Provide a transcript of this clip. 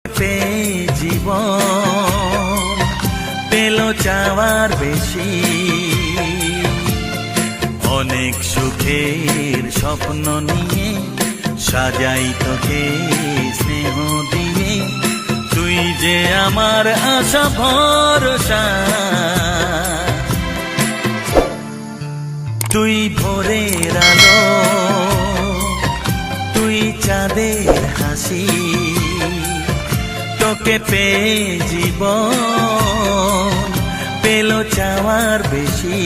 পেয়ে জীবন পেল চাওয়ার বেশি, অনেক সুখের স্বপ্ন নিয়ে সাজাই তোকে স্নেহ দিয়ে। তুই যে আমার আশা ভরসা, তুই ভোরের আলো, তুই চাঁদের হাসি। তোকে পেয়ে জীবন পেল চাওয়ার বেশি।